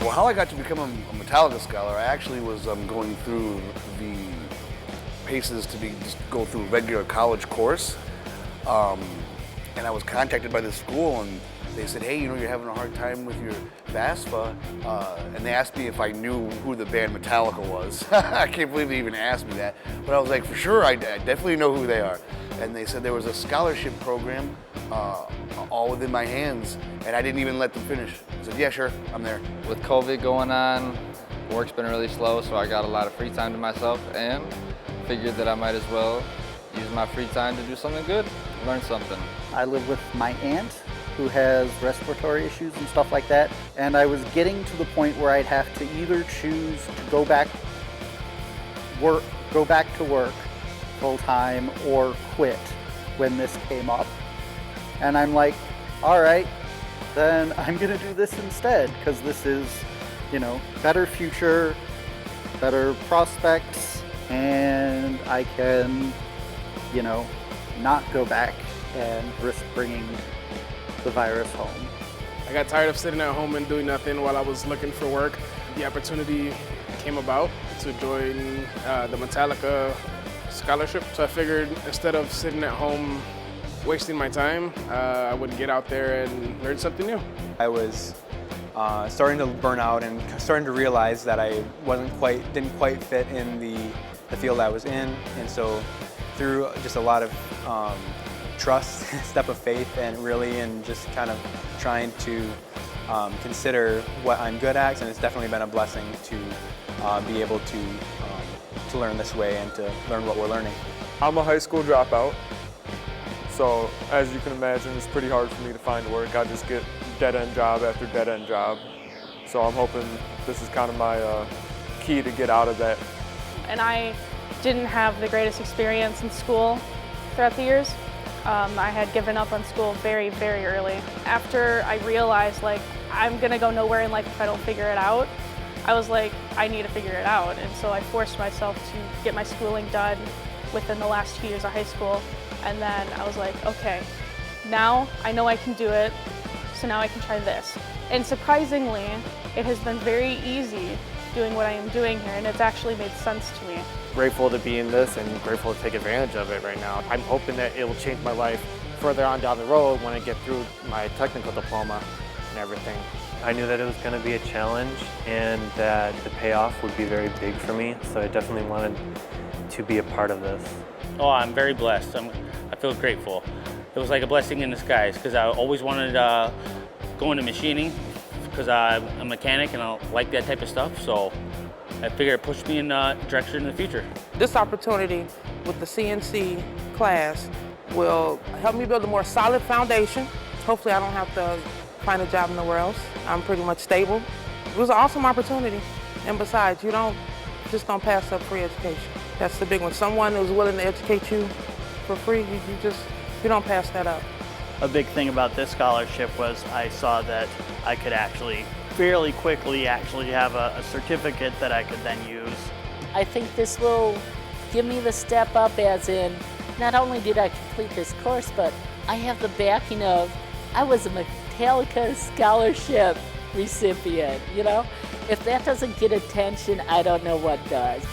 Well, how I got to become a Metallica scholar, I actually was going through the paces to just go through a regular college course. And I was contacted by the school and they said, hey, you're having a hard time with your FAFSA. And they asked me if I knew who the band Metallica was. I can't believe they even asked me that. But I was like, for sure, I definitely know who they are. And they said there was a scholarship program all within my hands, and I didn't even let them finish. I said, yeah, sure, I'm there. With COVID going on, work's been really slow, so I got a lot of free time to myself and figured that I might as well use my free time to do something good, learn something. I live with my aunt who has respiratory issues and stuff like that, and I was getting to the point where I'd have to either choose to go back to work full time or quit when this came up. And I'm like, all right, then I'm gonna do this instead, because this is, better future, better prospects, and I can, not go back and risk bringing the virus home. I got tired of sitting at home and doing nothing while I was looking for work. The opportunity came about to join the Metallica scholarship. So I figured instead of sitting at home wasting my time, I would get out there and learn something new. I was starting to burn out and starting to realize that I didn't quite fit in the field I was in, and so through just a lot of trust, step of faith, and just kind of trying to consider what I'm good at, and it's definitely been a blessing to be able to learn this way and to learn what we're learning. I'm a high school dropout, so as you can imagine, it's pretty hard for me to find work. I just get dead-end job after dead-end job. So I'm hoping this is kind of my key to get out of that. And I didn't have the greatest experience in school throughout the years. I had given up on school very, very early. After I realized, I'm gonna go nowhere in life if I don't figure it out, I was like, I need to figure it out. And so I forced myself to get my schooling done within the last 2 years of high school. And then I was like, okay, now I know I can do it, so now I can try this. And surprisingly, it has been very easy doing what I am doing here, and it's actually made sense to me. Grateful to be in this and grateful to take advantage of it right now. I'm hoping that it will change my life further on down the road when I get through my technical diploma and everything. I knew that it was going to be a challenge and that the payoff would be very big for me, so I definitely wanted to be a part of this. Oh, I'm very blessed. I feel grateful. It was like a blessing in disguise because I always wanted to go into machining because I'm a mechanic and I like that type of stuff, so I figured it pushed me in a direction in the future. This opportunity with the CNC class will help me build a more solid foundation. Hopefully I don't have to find a job nowhere else. I'm pretty much stable. It was an awesome opportunity. And besides, you just don't pass up free education. That's the big one. Someone who's willing to educate you for free, you don't pass that up. A big thing about this scholarship was I saw that I could actually fairly quickly have a certificate that I could then use. I think this will give me the step up, as in not only did I complete this course, but I have the backing of, I was a Metallica scholarship recipient, If that doesn't get attention, I don't know what does.